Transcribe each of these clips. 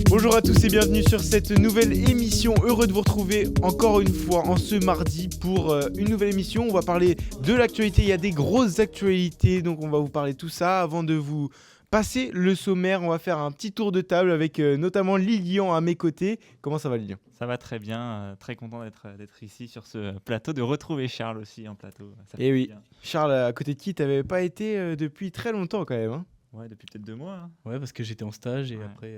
Bonjour à tous et bienvenue sur cette nouvelle émission. Heureux de vous retrouver encore une fois en ce mardi pour une nouvelle émission. On va parler de l'actualité, il y a des grosses actualités, donc on va vous parler de tout ça. Avant de vous passer le sommaire, on va faire un petit tour de table avec notamment Lilian à mes côtés. Comment ça va Lilian ? Ça va très bien, très content d'être ici sur ce plateau, de retrouver Charles aussi en plateau. Ça Et fait oui, bien. Charles, à côté de qui t'avais pas été depuis très longtemps quand même hein ? Ouais, depuis peut-être 2 mois. Ouais, parce que j'étais en stage et Ouais. après,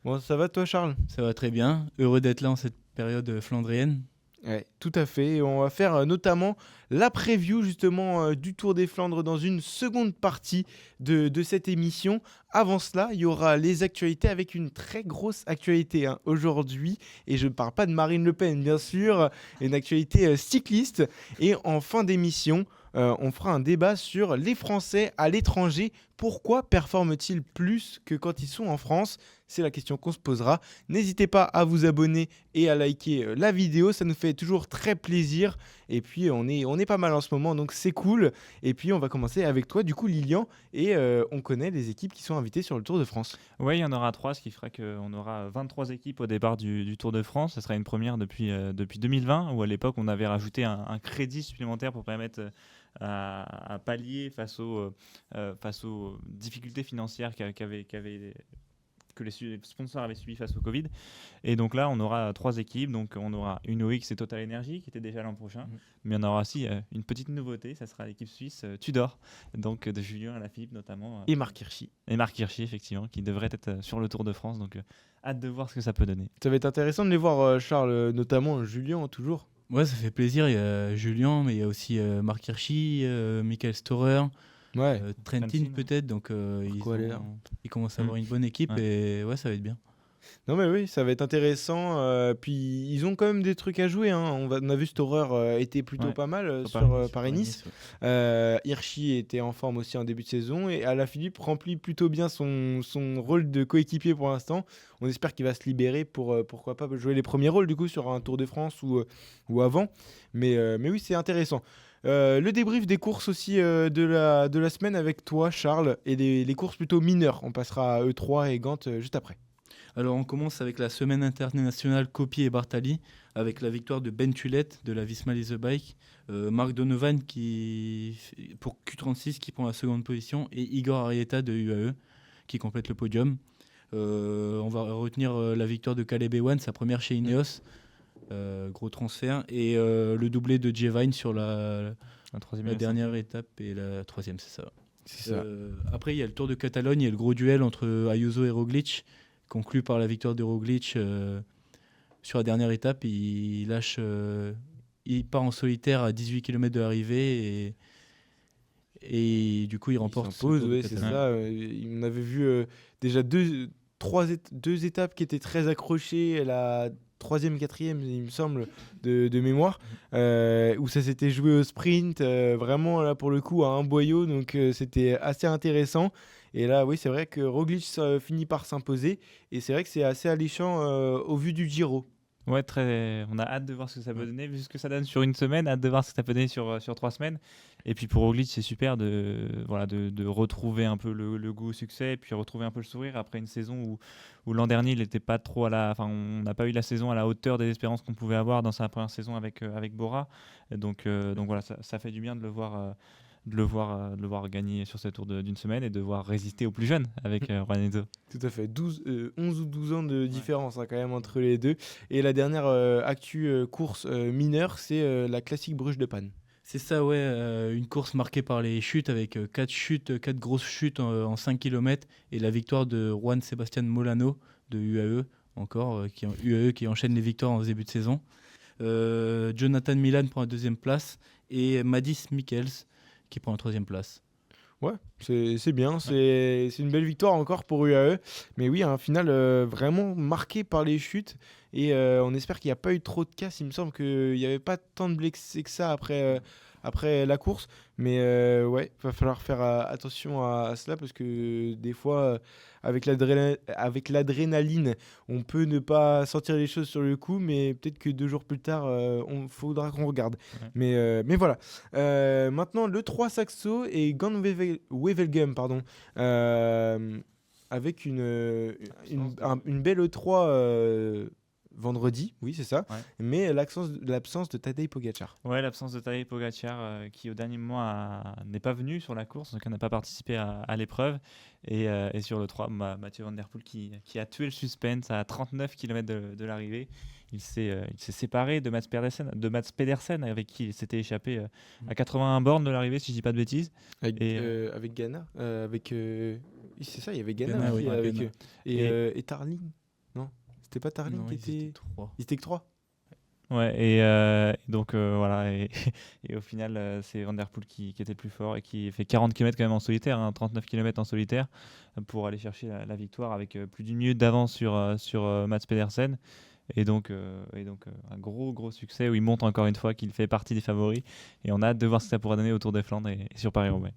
Bon, ça va toi Charles ? ça va très bien. Heureux d'être là en cette période flandrienne. Ouais, tout à fait. Et on va faire notamment la preview justement du Tour des Flandres dans une seconde partie de cette émission. Avant cela, il y aura les actualités avec une très grosse actualité aujourd'hui. Et je ne parle pas de Marine Le Pen, bien sûr, une actualité cycliste. Et en fin d'émission, on fera un débat sur les Français à l'étranger. Pourquoi performent-ils plus que quand ils sont en France ? C'est la question qu'on se posera. N'hésitez pas à vous abonner et à liker la vidéo, ça nous fait toujours très plaisir. Et puis on est pas mal en ce moment, donc c'est cool. Et puis on va commencer avec toi, du coup Lilian, et on connaît les équipes qui sont invitées sur le Tour de France. Oui, il y en aura 3, ce qui fera qu'on aura 23 équipes au départ du Tour de France. Ce sera une première depuis 2020, où à l'époque on avait rajouté un crédit supplémentaire pour permettre à pallier face aux difficultés financières que les sponsors avaient subi face au Covid. Et donc là, on aura 3 équipes. Donc on aura une OX et Total Energy qui était déjà l'an prochain. Mais on aura aussi une petite nouveauté. Ça sera l'équipe suisse Tudor, donc de Julien Alaphilippe notamment. Et Marc Hirschi. Et Marc Hirschi, effectivement, qui devrait être sur le Tour de France. Donc hâte de voir ce que ça peut donner. Ça va être intéressant de les voir, Charles, notamment Julien toujours. Ouais, ça fait plaisir. Il y a Julien, mais il y a aussi Marc Hirschi, Michael Storer, Ouais. Trentin Trentin. peut-être. Donc ils commencent à avoir une bonne équipe et ouais, ça va être bien. Non mais oui, ça va être intéressant. Puis ils ont quand même des trucs à jouer. Hein. On a vu Storer était plutôt Ouais. pas mal Sur sur Paris-Nice, Paris-Nice. Hirschi était en forme aussi en début de saison. Et Alaphilippe remplit plutôt bien son rôle de coéquipier pour l'instant. On espère qu'il va se libérer pour pourquoi pas jouer les premiers rôles du coup sur un Tour de France ou avant. Mais oui, c'est intéressant. Le débrief des courses aussi de la semaine avec toi Charles et les courses plutôt mineures. On passera à E3 et Gand juste après. Alors on commence avec la semaine internationale Coppi et Bartali, avec la victoire de Ben Tulette de la Visma Lease Bike, Marc Donovan pour Q36 qui prend la seconde position et Igor Arieta de UAE qui complète le podium. On va retenir la victoire de Caleb Ewan, sa première chez Ineos, gros transfert, et le doublé de Jevine sur la dernière étape et la troisième, c'est ça. C'est ça. Après il y a le Tour de Catalogne, il y a le gros duel entre Ayuso et Roglic, conclu par la victoire de Roglic sur la dernière étape. Il part en solitaire à 18 km de l'arrivée et du coup il remporte. Il s'impose, ce Tour de c'est Catalogne. ça. On avait vu déjà deux étapes qui étaient très accrochées. La troisième, quatrième, il me semble, de mémoire, où ça s'était joué au sprint, vraiment là pour le coup à un boyau, donc c'était assez intéressant. Et là, oui, c'est vrai que Roglic finit par s'imposer, et c'est vrai que c'est assez alléchant au vu du Giro. Ouais, on a hâte de voir ce que ça peut donner, vu ce que ça donne sur une semaine, hâte de voir ce que ça peut donner sur 3 semaines. Et puis pour Roglic, c'est super de retrouver un peu le goût au succès, et puis retrouver un peu le sourire après une saison où l'an dernier, il n'était pas trop on n'a pas eu la saison à la hauteur des espérances qu'on pouvait avoir dans sa première saison avec Bora. Et donc voilà, ça fait du bien de le voir. De le voir gagner sur ce tour d'une semaine et de voir résister aux plus jeunes avec Juanito. Tout à fait, 11 ou 12 ans de différence quand même entre les deux. Et la dernière actu course mineure, c'est la classique Bruges de Panne. C'est ça, ouais, une course marquée par les chutes avec 4 grosses chutes en 5 km et la victoire de Juan Sebastian Molano de UAE, UAE qui enchaîne les victoires en début de saison. Jonathan Milan prend la deuxième place et Madis Mikkels qui prend la troisième place. Ouais, c'est bien, c'est une belle victoire encore pour UAE, mais oui, un final vraiment marqué par les chutes, et on espère qu'il n'y a pas eu trop de casse. Il me semble qu'il n'y avait pas tant de blessés que ça après après la course. Mais ouais, va falloir faire attention à cela parce que des fois, avec l'adrénaline, on peut ne pas sentir les choses sur le coup, mais peut-être que 2 jours plus tard, on faudra qu'on regarde. Ouais. Mais voilà. Maintenant, le 3 Saxo et Wevelgem, pardon. Avec une belle E3 vendredi, oui, c'est ça. Ouais. Mais l'absence de Tadej Pogacar. Ouais, l'absence de Tadej Pogacar qui au dernier moment n'est pas venu sur la course, donc il n'a pas participé à l'épreuve. Et sur le 3, Mathieu Van Der Poel qui a tué le suspense à 39 km de l'arrivée. Il s'est séparé de Mats Pedersen avec qui il s'était échappé à 81 bornes de l'arrivée, si je dis pas de bêtises. Avec Ghana. Oui, c'est ça, il y avait Ghana Ghana, aussi, oui, avec, Ghana. Et Tarling. Non, c'était pas Tarling Non, qui ils était. étaient 3. Ils étaient que 3. Ouais, et donc voilà, et au final, c'est Van Der Poel qui était le plus fort et qui fait 40 km quand même en solitaire, 39 km en solitaire, pour aller chercher la victoire avec plus d'une minute d'avance sur Mats Pedersen. Et donc un gros succès où il montre encore une fois qu'il fait partie des favoris. Et on a hâte de voir ce que ça pourra donner au Tour des Flandres et sur Paris-Roubaix.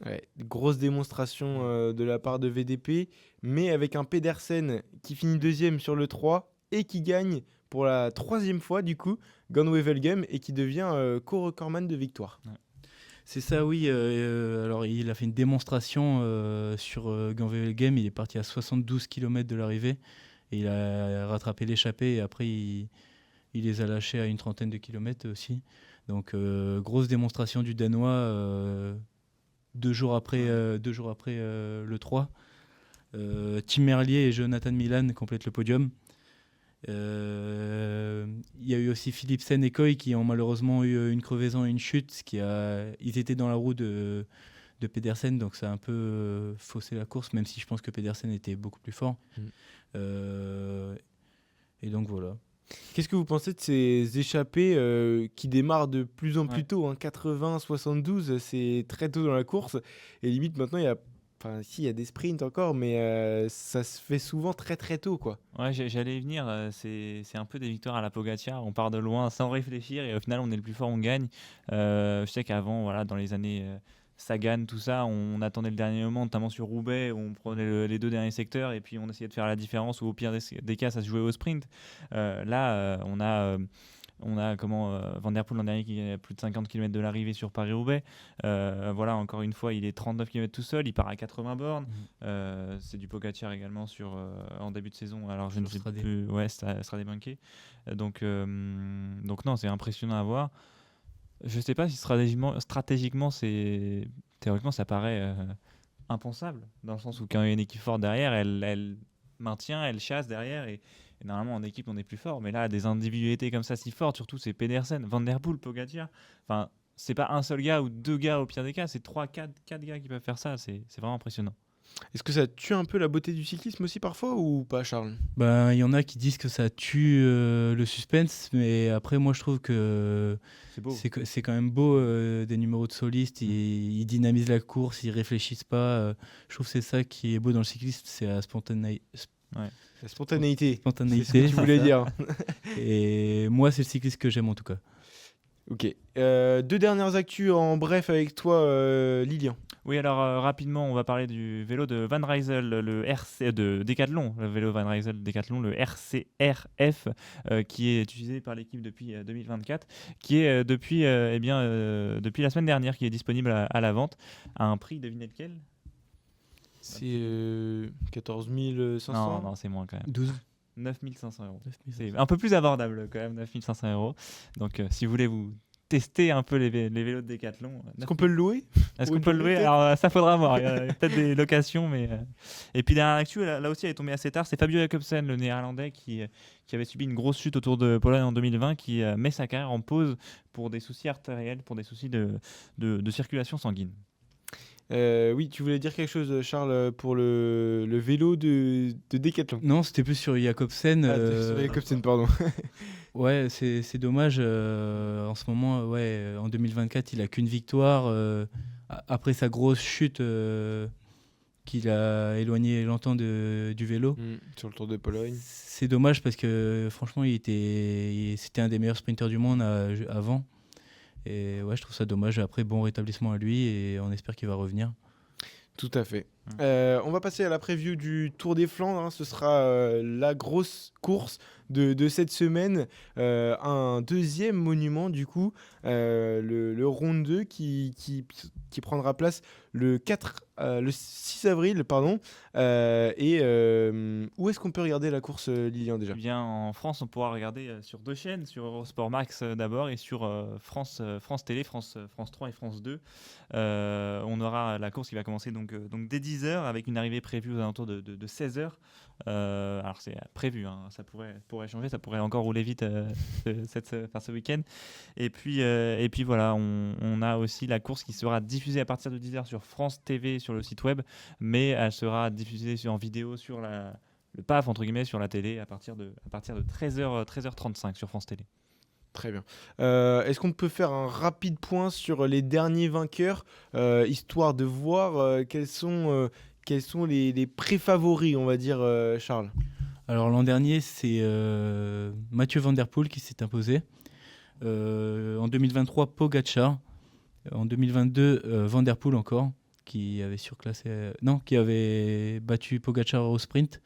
Ouais, grosse démonstration de la part de VDP, mais avec un Pedersen qui finit deuxième sur le 3 et qui gagne pour la 3e fois du coup Gone Wevelgem et qui devient co-recordman de victoire. Ouais. C'est ça, oui. Alors, il a fait une démonstration sur Gone Wevelgem. Il est parti à 72 km de l'arrivée. Et il a rattrapé l'échappée et après, il les a lâchés à une trentaine de kilomètres aussi. Donc, grosse démonstration du Danois 2 jours après, le 3. Tim Merlier et Jonathan Milan complètent le podium. Il y a eu aussi Philipsen et Koy qui ont malheureusement eu une crevaison et une chute. Ils étaient dans la roue de Pedersen, donc ça a un peu faussé la course, même si je pense que Pedersen était beaucoup plus fort. Et donc voilà. Qu'est-ce que vous pensez de ces échappées qui démarrent de plus en plus tôt, 80, 72, c'est très tôt dans la course, et limite maintenant il y a des sprints encore, mais ça se fait souvent très très tôt, quoi. Ouais, j'allais y venir. C'est un peu des victoires à la Pogacar. On part de loin sans réfléchir et au final, on est le plus fort, on gagne. Je sais qu'avant, voilà, dans les années Sagan, tout ça, on attendait le dernier moment, notamment sur Roubaix, où on prenait les 2 derniers secteurs et puis on essayait de faire la différence, ou au pire des cas, ça se jouait au sprint. Là, on a Van Der Poel l'an dernier qui est à plus de 50 km de l'arrivée sur Paris-Roubaix. Voilà, encore une fois, il est 39 km tout seul, il part à 80 bornes. C'est du Pogacar également en début de saison. Alors je ne sais plus, ouais, ça sera débanqué. Donc non, c'est impressionnant à voir. Je sais pas si stratégiquement théoriquement ça paraît impensable, dans le sens où quand il y a une équipe forte derrière, elle maintient, elle chasse derrière et normalement en équipe on est plus fort, mais là des individualités comme ça si fortes, surtout c'est Pedersen, Van Der Poel, Pogacar, enfin c'est pas un seul gars ou 2 gars au pire des cas, c'est 3-4 gars qui peuvent faire ça, c'est vraiment impressionnant. Est-ce que ça tue un peu la beauté du cyclisme aussi parfois ou pas, Charles ? Ben, il y en a qui disent que ça tue le suspense, mais après moi je trouve que c'est quand même beau des numéros de solistes, ils dynamisent la course, ils réfléchissent pas. Je trouve que c'est ça qui est beau dans le cyclisme, c'est la spontanéité. La spontanéité. C'est ce que tu voulais dire. Et moi c'est le cyclisme que j'aime en tout cas. Ok. 2 dernières actus en bref avec toi, Lilian. Oui, alors rapidement, on va parler du vélo de Van Rysel, le RC de Decathlon, le vélo Van Rysel Decathlon, le RCRF, qui est utilisé par l'équipe depuis 2024, qui est depuis la semaine dernière, qui est disponible à la vente à un prix, devinez lequel ? C'est 14 500. Non, c'est moins quand même. 12. 9 500 €. C'est un peu plus abordable quand même, 9 500 €. Donc si vous voulez vous tester un peu les vélos de Decathlon. Est-ce qu'on peut le louer ? Est-ce qu'on peut le louer ? Alors ça faudra voir. Il y a peut-être des locations, mais. Et puis dernière actu, là aussi elle est tombée assez tard. C'est Fabio Jacobsen, le Néerlandais, qui avait subi une grosse chute autour de Pologne en 2020, qui met sa carrière en pause pour des soucis artériels, pour des soucis de circulation sanguine. Oui, tu voulais dire quelque chose, Charles, pour le vélo de Decathlon. Non, c'était plus sur Jacobsen. Sur Jacobsen, pardon. Ouais, c'est dommage. En ce moment, en 2024, il a qu'une victoire. Après sa grosse chute qu'il a éloigné longtemps du vélo. Sur le Tour de Pologne. C'est dommage parce que franchement, c'était un des meilleurs sprinteurs du monde avant. Et ouais, je trouve ça dommage. Après, bon rétablissement à lui et on espère qu'il va revenir. Tout à fait. On va passer à la preview du Tour des Flandres, hein. Ce sera la grosse course de cette semaine. Un deuxième monument, du coup, le Ronde 2 qui prendra place le 6 avril. Pardon. Où est-ce qu'on peut regarder la course, Lilian, déjà? Eh bien, en France, on pourra regarder sur 2 chaînes, sur Eurosport Max d'abord et sur France Télé, France 3 et France 2. On aura la course qui va commencer donc dès 10h avec une arrivée prévue aux alentours de 16h. Alors c'est prévu, hein, ça pourrait changer, ça pourrait encore rouler vite ce week-end. Et puis voilà, on a aussi la course qui sera diffusée à partir de 10h sur France TV, sur le site web, mais elle sera diffusée en vidéo sur le PAF, entre guillemets, sur la télé à partir de 13h35 sur France Télé. Très bien. Est-ce qu'on peut faire un rapide point sur les derniers vainqueurs, histoire de voir quels sont les pré-favoris, on va dire, Charles? Alors l'an dernier, c'est Mathieu Van Der Poel qui s'est imposé. En 2023, Pogacar. En 2022, Van Der Poel encore, qui avait qui avait battu Pogacar au sprint.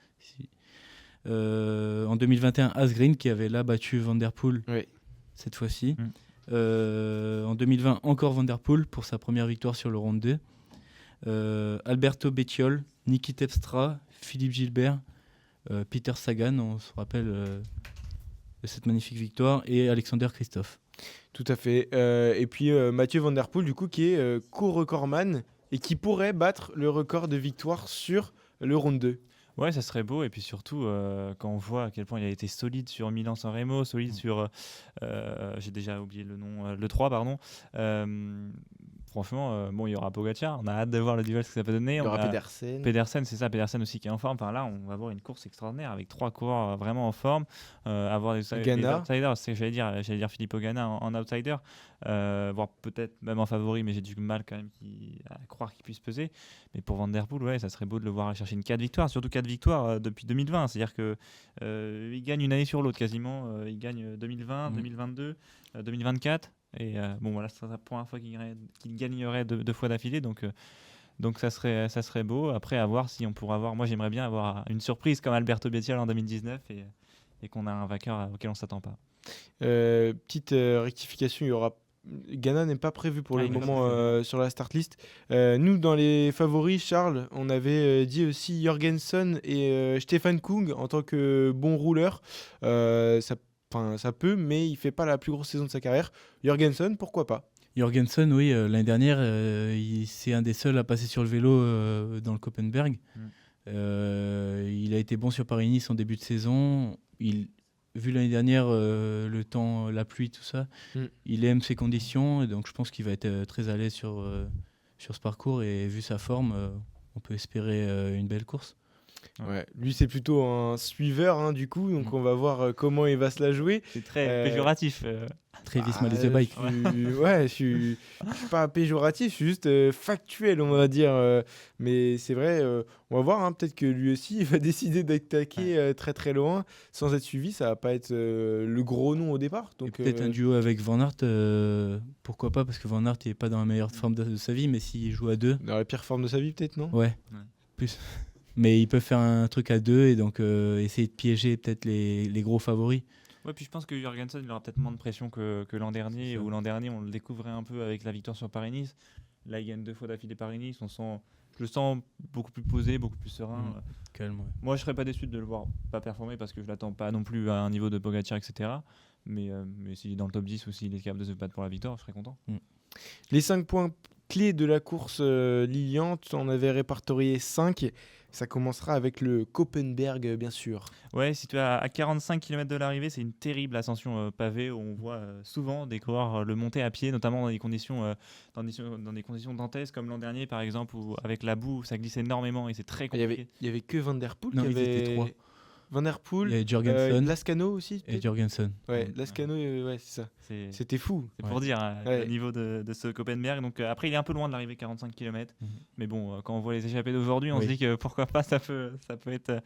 En 2021, Asgreen qui avait là battu Van Der Poel. Oui. Cette fois-ci. En 2020, encore Van Der Poel pour sa première victoire sur le Ronde 2. Alberto Bettiol, Niki Terpstra, Philippe Gilbert, Peter Sagan, on se rappelle de cette magnifique victoire, et Alexander Christophe. Tout à fait. Et puis Mathieu Van Der Poel, du coup, qui est co-recordman et qui pourrait battre le record de victoire sur le Ronde 2. Ouais, ça serait beau. Et puis surtout, quand on voit à quel point il a été solide sur Milan-San Remo, solide sur... j'ai déjà oublié le nom, le 3, pardon. Franchement, il y aura Pogacar. On a hâte de voir le duel, ce que ça peut donner. Il y aura Pedersen. Pedersen, c'est ça. Pedersen aussi qui est en forme. Enfin, là, on va avoir une course extraordinaire avec 3 coureurs vraiment en forme. Avoir des outsiders, c'est ce que j'allais dire Filippo Ganna en outsider. Voire peut-être même en favori, mais j'ai du mal quand même à croire qu'il puisse peser. Mais pour Van Der Poel, ouais, ça serait beau de le voir aller chercher une 4 victoires, surtout 4 victoires depuis 2020. C'est-à-dire qu'il gagne une année sur l'autre quasiment. Il gagne 2020, 2022, 2024. Et voilà, c'est la première fois qu'il gagnerait 2 fois d'affilée. Donc ça serait beau. Après, à voir si on pourra avoir. Moi, j'aimerais bien avoir une surprise comme Alberto Bettiol en 2019 et qu'on a un vainqueur auquel on ne s'attend pas. Petite rectification, il y aura. Ghana n'est pas prévu pour le moment sur la start list. Nous, dans les favoris, Charles, on avait dit aussi Jorgensen et Stefan Kung en tant que bon rouleur. Ça peut, mais il fait pas la plus grosse saison de sa carrière. Jorgensen, pourquoi pas? Jorgensen, oui, l'année dernière, c'est un des seuls à passer sur le vélo dans le Koppenberg. Il a été bon sur Paris-Nice en début de saison. Vu l'année dernière, le temps, la pluie, tout ça, il aime ses conditions. Et donc je pense qu'il va être très à l'aise sur ce parcours. Et vu sa forme, on peut espérer une belle course. Ouais, lui c'est plutôt un suiveur, hein, du coup, donc on va voir comment il va se la jouer. C'est très péjoratif. Très Visma Lease Bike. Je suis pas péjoratif, je suis juste factuel, on va dire. Mais c'est vrai, on va voir, hein, peut-être que lui aussi il va décider d'attaquer très très loin sans être suivi. Ça va pas être le gros nom au départ. Donc, peut-être un duo avec Van Aert, pourquoi pas, parce que Van Aert il est pas dans la meilleure forme de sa vie, mais s'il joue à 2. Dans la pire forme de sa vie, peut-être, non? Ouais. Plus. Mais ils peuvent faire un truc à 2 et donc essayer de piéger peut-être les gros favoris. Ouais, puis je pense que Jorgensen il aura peut-être moins de pression que l'an dernier, où l'an dernier on le découvrait un peu avec la victoire sur Paris-Nice. Là, il gagne 2 fois d'affilée Paris-Nice. Je le sens beaucoup plus posé, beaucoup plus serein. Calme, ouais. Moi, je serais pas déçu de le voir pas performer parce que je l'attends pas non plus à un niveau de Pogacar, etc. Mais s'il est dans le top 10 ou s'il est capable de se battre pour la victoire, je serais content. Les 5 points clés de la course Lilian, tu en avais répertorié 5. Ça commencera avec le Koppenberg, bien sûr. Ouais, si tu es à 45 km de l'arrivée, c'est une terrible ascension pavée où on voit souvent des coureurs le monter à pied, notamment dans des conditions dantesques comme l'an dernier par exemple, où avec la boue ça glisse énormément et c'est très compliqué. Il y avait que Van Der Poel Non, qui ils avait... étaient 3. Van Der Poel, Il y a Jorgensen Lascano aussi. et peut-être Jorgensen. Ouais, Lascano, ouais, c'est ça. C'est C'était fou. pour dire Ouais. le niveau de ce Koppenberg. Donc après, il est un peu loin de l'arrivée 45 km. Mhm. Mais bon, quand on voit les échappées d'aujourd'hui, on Oui. se dit que pourquoi pas, ça peut être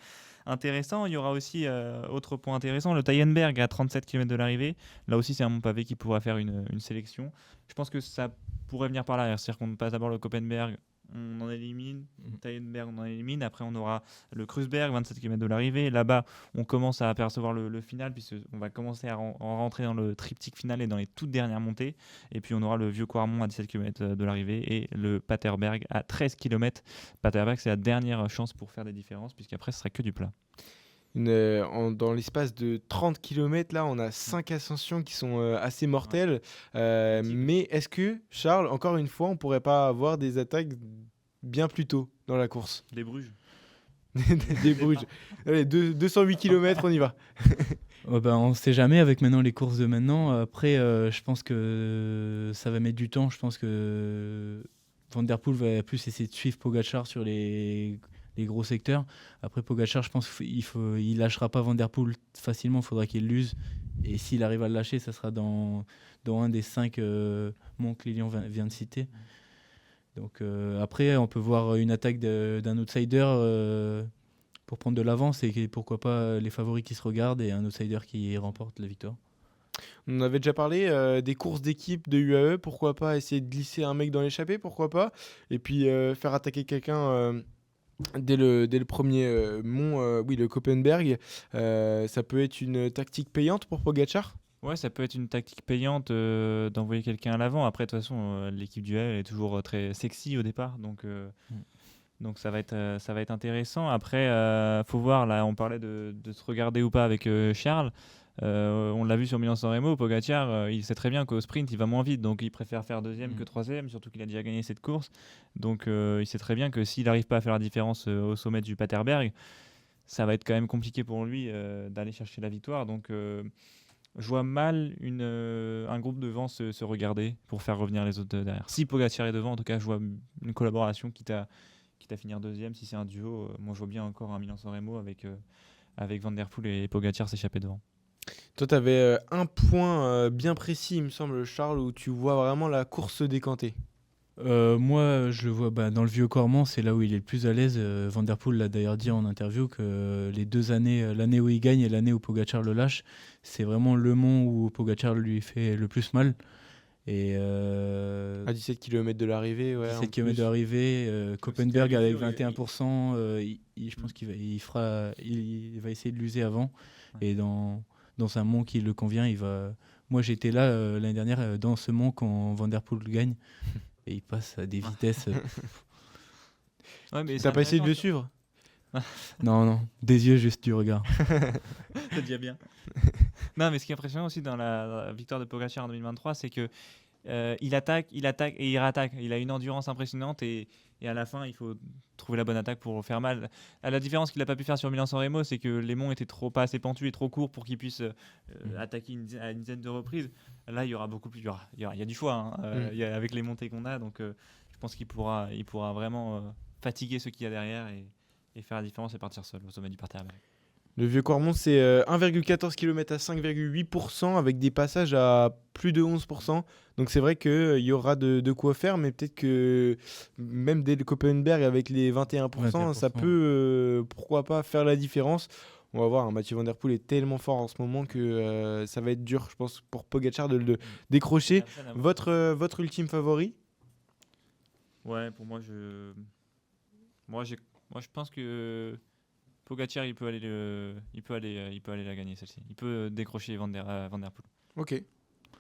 intéressant. Il y aura aussi, autre point intéressant, le Tyenberg à 37 km de l'arrivée. Là aussi, c'est un mont pavé qui pourra faire une sélection. Je pense que ça pourrait venir par là. C'est-à-dire qu'on passe d'abord le Koppenberg, on en élimine, Tyenberg, on en élimine. Après, on aura le Kreuzberg, 27 km de l'arrivée. Là-bas, on commence à apercevoir le final, puisqu'on va commencer à rentrer dans le triptyque final et dans les toutes dernières montées. Et puis, on aura le vieux Quarmont à 17 km de l'arrivée et le Paterberg à 13 km. Paterberg, c'est la dernière chance pour faire des différences, puisqu'après, ce sera que du plat. Dans l'espace de 30 km, là, on a 5 ascensions qui sont assez mortelles. Mais est-ce que, Charles, encore une fois, on pourrait pas avoir des attaques bien plus tôt dans la course? Des Bruges. Des Bruges. Allez, 208 km, on y va. On ne sait jamais avec maintenant les courses de maintenant. Après, je pense que ça va mettre du temps. Je pense que Van Der Poel va plus essayer de suivre Pogacar sur les gros secteurs. Après, Pogacar, je pense qu'il lâchera pas Van Der Poel facilement. Il faudra qu'il l'use. Et s'il arrive à le lâcher, ça sera dans un des 5 monts que Lilian vient de citer. Donc après, on peut voir une attaque d'un outsider pour prendre de l'avance et pourquoi pas les favoris qui se regardent et un outsider qui remporte la victoire. On avait déjà parlé des courses d'équipe de UAE. Pourquoi pas essayer de glisser un mec dans l'échappée? Pourquoi pas? Et puis faire attaquer quelqu'un dès le premier mont, oui, le Koppenberg. Ça peut être une tactique payante pour Pogacar? Ouais, ça peut être une tactique payante d'envoyer quelqu'un à l'avant. Après, de toute façon, l'équipe du elle est toujours très sexy au départ, donc ça va être intéressant. Après, faut voir, là, on parlait de se regarder ou pas avec Charles. On l'a vu sur Milan-San Remo, Pogacar, il sait très bien qu'au sprint, il va moins vite, donc il préfère faire deuxième que troisième, surtout qu'il a déjà gagné cette course. Donc il sait très bien que s'il n'arrive pas à faire la différence au sommet du Paterberg, ça va être quand même compliqué pour lui d'aller chercher la victoire. Donc je vois mal un groupe devant se regarder pour faire revenir les autres derrière. Si Pogacar est devant, en tout cas, je vois une collaboration quitte à finir deuxième. Si c'est un duo, moi je vois bien encore un Milan-San Remo avec Van Der Poel et Pogacar s'échapper devant. Toi, tu avais un point bien précis, il me semble, Charles, où tu vois vraiment la course se décanter. Moi, je le vois dans le vieux Cormont, c'est là où il est le plus à l'aise. Van Der Poel l'a d'ailleurs dit en interview que les 2 années, l'année où il gagne et l'année où Pogacar le lâche, c'est vraiment le mont où Pogacar lui fait le plus mal. Et À 17 km de l'arrivée, ouais. 17 km de l'arrivée, Koppenberg avec 21%, je pense qu'il va essayer de l'user avant. Ouais. Et dans un mont qui le convient, moi j'étais là l'année dernière dans ce mont quand Van Der Poel gagne. Et il passe à des vitesses. Ouais, mais t'as pas essayé de le suivre? Non, des yeux, juste du regard. C'est déjà bien. Non, mais ce qui est impressionnant aussi dans la victoire de Pogacar en 2023, c'est que il attaque et il rattaque. Il a une endurance impressionnante et à la fin, il faut trouver la bonne attaque pour faire mal. À la différence qu'il n'a pas pu faire sur Milan-San Remo, c'est que les monts étaient pas assez pentus et trop courts pour qu'il puisse attaquer à une dizaine de reprises. Là, il y aura beaucoup plus. Il y a du choix avec les montées qu'on a. Donc, je pense qu'il pourra vraiment fatiguer ceux qu'il y a derrière et faire la différence et partir seul au sommet du Paterberg. Le vieux Cormont, c'est 1,14 km à 5,8% avec des passages à plus de 11%. Donc c'est vrai qu'il y aura de quoi faire, mais peut-être que même dès le Koppenberg avec les 21%, ça peut, pourquoi pas, faire la différence. On va voir, Mathieu Van Der Poel est tellement fort en ce moment que ça va être dur, je pense, pour Pogacar de le décrocher. Votre ultime favori? Ouais, pour moi, je pense que Pogacar, il peut aller la gagner celle-ci. Il peut décrocher Van Der Poel. Ok.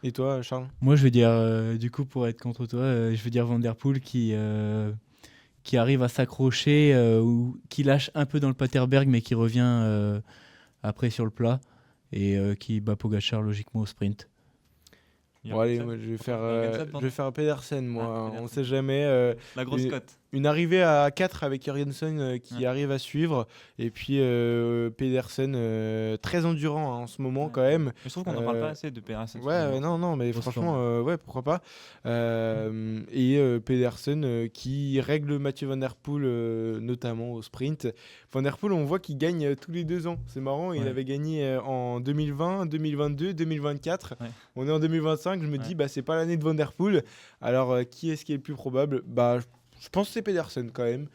Et toi, Charles? Moi, je vais dire, du coup, pour être contre toi, je vais dire Van Der Poel qui arrive à s'accrocher, ou qui lâche un peu dans le Paterberg, mais qui revient après sur le plat et qui bat Pogacar logiquement au sprint. Bon, allez, moi, je vais faire Pedersen, moi. On sait jamais. La grosse cote. Une arrivée à 4 avec Jorgensen qui arrive à suivre. Et puis Pedersen, très endurant en ce moment quand même. Je trouve qu'on n'en parle pas assez de Pedersen. Ouais, non, mais franchement, ouais, pourquoi pas. Pedersen qui règle Mathieu Van Der Poel notamment au sprint. Van Der Poel, on voit qu'il gagne tous les 2 ans. C'est marrant, il avait gagné en 2020, 2022, 2024. Ouais. On est en 2025, je me dis c'est pas l'année de Van Der Poel. Alors qui est-ce qui est le plus probable? Je pense que c'est Pedersen quand même,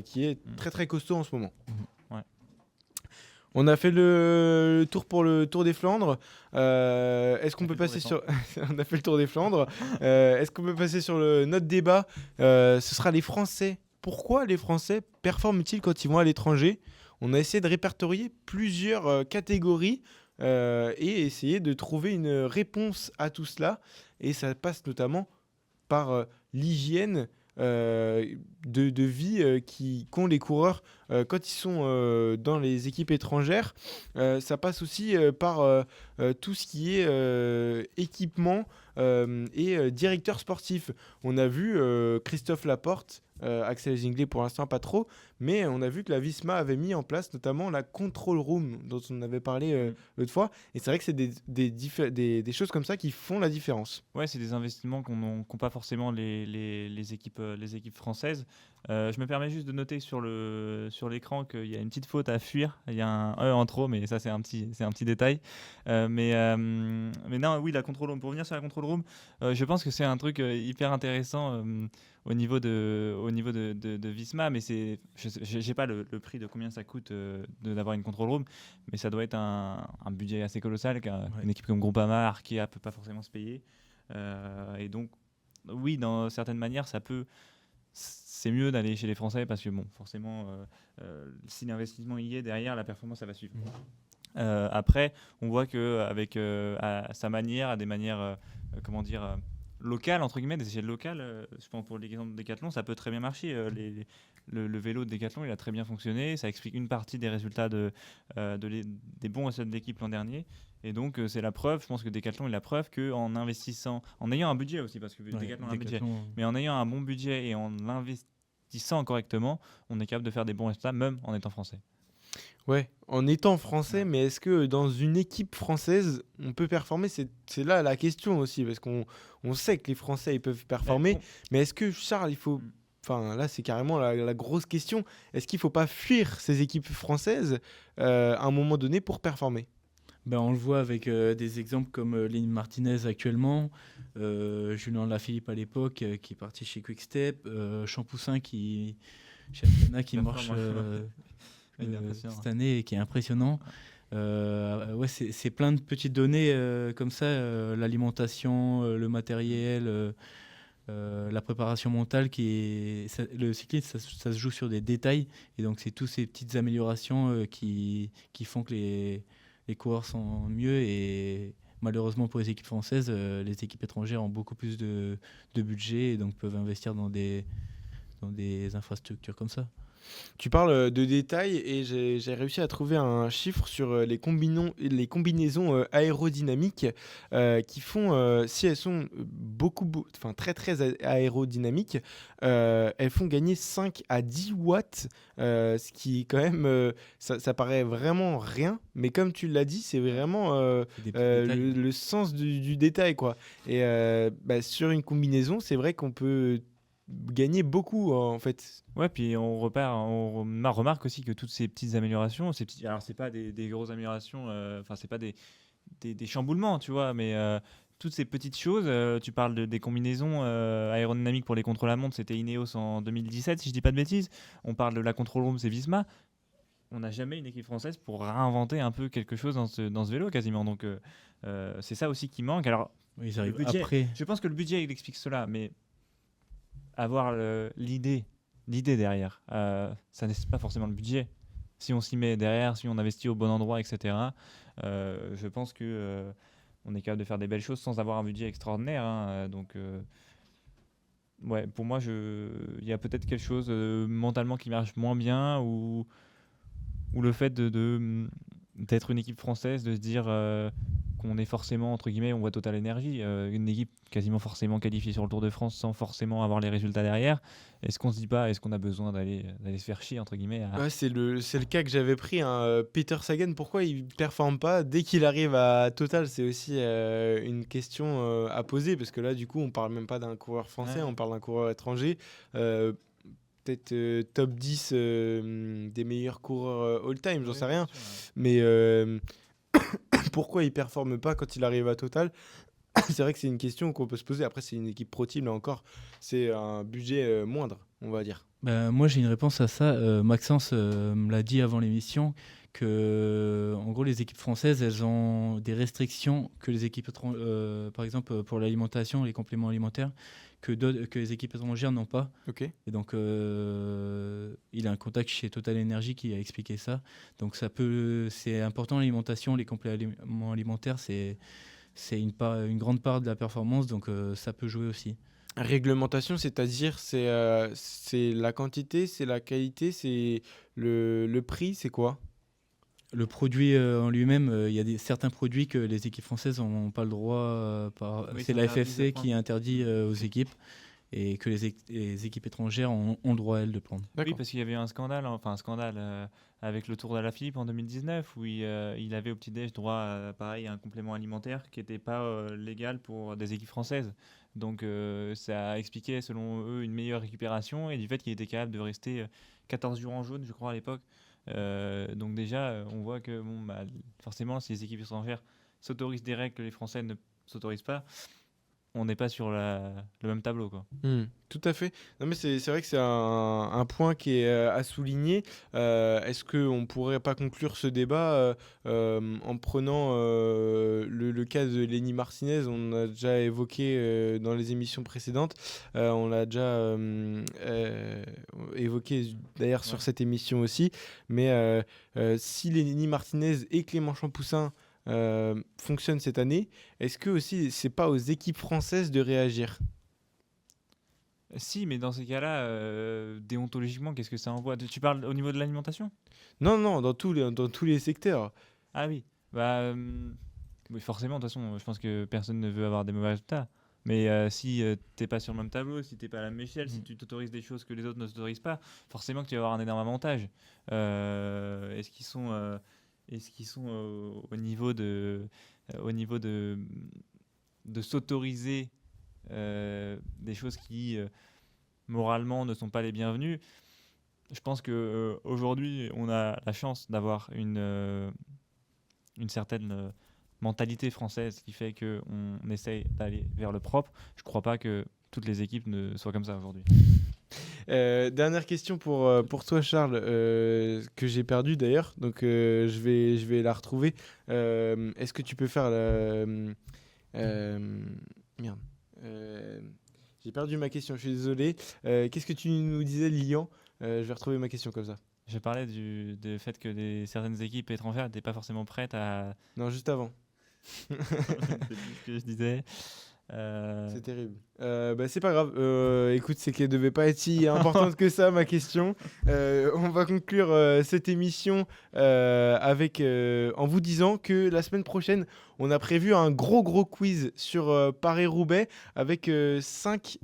qui est très très costaud en ce moment. Ouais. On a fait le tour pour le Tour des Flandres. Est-ce qu'on peut passer sur... On a fait le Tour des Flandres. Est-ce qu'on peut passer sur notre débat? Ce sera les Français. Pourquoi les Français performent-ils quand ils vont à l'étranger? On a essayé de répertorier plusieurs catégories et essayer de trouver une réponse à tout cela. Et ça passe notamment par l'hygiène de vie qu'ont les coureurs quand ils sont dans les équipes étrangères. Ça passe aussi par tout ce qui est équipement et directeur sportif. On a vu Christophe Laporte, Axel Zingler pour l'instant pas trop, mais on a vu que la Visma avait mis en place notamment la control room dont on avait parlé l'autre fois, et c'est vrai que c'est des choses comme ça qui font la différence. Ouais, c'est des investissements qu'ont pas forcément les équipes françaises. Je me permets juste de noter sur l'écran qu'il y a une petite faute à fuir. Il y a un E en trop, mais ça c'est un petit détail. Mais non, oui, la control room. Pour revenir sur la control room, je pense que c'est un truc hyper intéressant au niveau de Visma, mais j'ai pas le prix de combien ça coûte d'avoir une control room, mais ça doit être un budget assez colossal qu'une équipe comme Groupama, Arkea peut pas forcément se payer. Et donc, oui, dans certaines manières, c'est mieux d'aller chez les Français parce que, bon, forcément, si l'investissement y est derrière, la performance, ça va suivre. Après, on voit qu'avec à sa manière, à des manières, locales, entre guillemets, des échelles locales, je pense pour l'exemple de Decathlon, ça peut très bien marcher. Le vélo de Decathlon, il a très bien fonctionné. Ça explique une partie des résultats des bons résultats de l'équipe l'an dernier. Et donc, c'est la preuve, je pense que Decathlon est la preuve qu'en investissant, en ayant un budget aussi, parce que Decathlon a un budget, mais en ayant un bon budget et en l'investissant correctement, on est capable de faire des bons résultats, même en étant français. Ouais, en étant français, mais est-ce que dans une équipe française, on peut performer? C'est là la question aussi, parce qu'on sait que les Français ils peuvent performer, mais est-ce que Charles, il faut... Enfin, là, c'est carrément la grosse question. Est-ce qu'il ne faut pas fuir ces équipes françaises à un moment donné pour performer? On le voit avec des exemples comme Lenny Martinez actuellement, Julien Lafilippe à l'époque qui est parti chez Quick-Step, Champoussin chez Astana qui marche cette année et qui est impressionnant. C'est plein de petites données comme ça, l'alimentation, le matériel, la préparation mentale le cyclisme ça se joue sur des détails, et donc c'est toutes ces petites améliorations qui font que les coureurs sont mieux. Et malheureusement pour les équipes françaises, les équipes étrangères ont beaucoup plus de budget et donc peuvent investir dans des infrastructures comme ça. Tu parles de détails et j'ai réussi à trouver un chiffre sur les combinaisons aérodynamiques qui font, si elles sont très très aérodynamiques, elles font gagner 5 à 10 watts, ce qui est quand même, ça paraît vraiment rien, mais comme tu l'as dit, c'est vraiment le sens du détail, quoi. Et sur une combinaison, c'est vrai qu'on peut gagner beaucoup en fait. Ouais, puis on remarque aussi que toutes ces petites améliorations, alors c'est pas des grosses améliorations, c'est pas des chamboulements, tu vois, mais toutes ces petites choses, tu parles des combinaisons aérodynamiques pour les contre-la-montre, c'était Ineos en 2017 si je dis pas de bêtises. On parle de la control room, c'est Visma. On n'a jamais une équipe française pour réinventer un peu quelque chose dans ce vélo quasiment, donc c'est ça aussi qui manque. Alors ils arrivent budget, après. Je pense que le budget il explique cela, mais avoir l'idée derrière, ça n'est pas forcément le budget. Si on s'y met derrière, si on investit au bon endroit, etc., je pense que on est capable de faire des belles choses sans avoir un budget extraordinaire. Donc, pour moi, il y a peut-être quelque chose mentalement qui marche moins bien, ou le fait d'être une équipe française, de se dire qu'on est forcément, entre guillemets, on voit Total Energy, une équipe quasiment forcément qualifiée sur le Tour de France sans forcément avoir les résultats derrière. Est-ce qu'on se dit pas, est-ce qu'on a besoin d'aller se faire chier, entre guillemets Ouais, c'est le cas que j'avais pris, hein. Peter Sagan, pourquoi il performe pas dès qu'il arrive à Total? C'est aussi une question à poser, parce que là, du coup, on parle même pas d'un coureur français, Ouais. on parle d'un coureur étranger. Euh, Peut-être top 10 des meilleurs coureurs all-time, j'en sais rien. Mais pourquoi il performe pas quand il arrive à Total? C'est vrai que c'est une question qu'on peut se poser. Après, c'est une équipe pro team, là encore. C'est un budget moindre, on va dire. Moi, j'ai une réponse à ça. Maxence me l'a dit avant l'émission que, en gros, les équipes françaises, elles ont des restrictions que les équipes, par exemple, pour l'alimentation, les compléments alimentaires, que les équipes étrangères n'ont pas. Ok. Et donc, il a un contact chez Total Energy qui a expliqué ça. Donc, c'est important l'alimentation, les compléments alimentaires, c'est une grande part de la performance, donc ça peut jouer aussi. Réglementation, c'est-à-dire c'est la quantité, c'est la qualité, c'est le prix, c'est quoi? Le produit en lui-même, il y a certains produits que les équipes françaises n'ont pas le droit. Oui, C'est c'est la interdit de FFC prendre. qui interdit aux équipes et que les équipes étrangères ont le droit, elles, de prendre. Oui, D'accord. parce qu'il y avait un scandale, avec le Tour d'Alaphilippe en 2019 où il avait au petit-déj droit pareil, à un complément alimentaire qui n'était pas légal pour des équipes françaises. Donc ça a expliqué selon eux une meilleure récupération et du fait qu'il était capable de rester 14 jours en jaune, je crois à l'époque. Donc déjà, on voit que forcément, si les équipes étrangères s'autorisent des règles que les Français ne s'autorisent pas, on n'est pas sur le même tableau, quoi. Tout à fait. Non, mais c'est vrai que c'est un point qui est à souligner. Est-ce qu'on ne pourrait pas conclure ce débat en prenant le cas de Lenny Martinez? On a déjà évoqué dans les émissions précédentes. On l'a déjà évoqué d'ailleurs sur Ouais. cette émission aussi. Mais si Lenny Martinez et Clément Champoussin fonctionnent cette année, est-ce que aussi c'est pas aux équipes françaises de réagir? Si, mais dans ces cas-là, déontologiquement, qu'est-ce que ça envoie? Tu parles au niveau de l'alimentation? Non, non, dans tous les secteurs. Ah oui, oui, forcément, de toute façon, je pense que personne ne veut avoir des mauvais résultats. Mais si t'es pas sur le même tableau, si t'es pas à la même échelle, si tu t'autorises des choses que les autres ne s'autorisent pas, forcément que tu vas avoir un énorme avantage. Est-ce qu'ils sont au niveau de s'autoriser des choses qui moralement ne sont pas les bienvenues? Je pense que aujourd'hui, on a la chance d'avoir une certaine mentalité française qui fait qu'on essaye d'aller vers le propre. Je crois pas que toutes les équipes ne soient comme ça aujourd'hui. Dernière question pour toi, Charles, que j'ai perdu d'ailleurs, donc je vais la retrouver. Est-ce que tu peux faire la... merde. J'ai perdu ma question, je suis désolé. Qu'est-ce que tu nous disais, Lilian? Je vais retrouver ma question comme ça. Je parlais du fait que certaines équipes étrangères n'étaient pas forcément prêtes à... Non, juste avant. Je sais plus ce que je disais. C'est terrible. C'est pas grave. Écoute, c'est qu'elle devait pas être si importante que ça, ma question. On va conclure cette émission en vous disant que la semaine prochaine, on a prévu un gros quiz sur Paris-Roubaix avec 5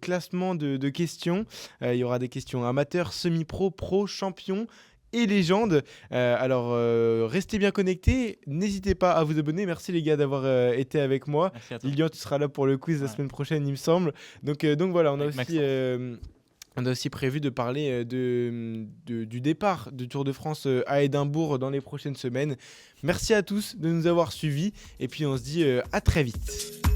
classements de questions. Il y aura des questions amateurs, semi-pro, pro, champion et légende. Restez bien connectés, n'hésitez pas à vous abonner. Merci les gars d'avoir été avec moi. Merci à toi. Lilian, tu seras là pour le quiz la Ouais. semaine prochaine, il me semble. Donc voilà, on a Avec aussi prévu de parler du départ du Tour de France à Édimbourg dans les prochaines semaines. Merci à tous de nous avoir suivis et puis on se dit à très vite.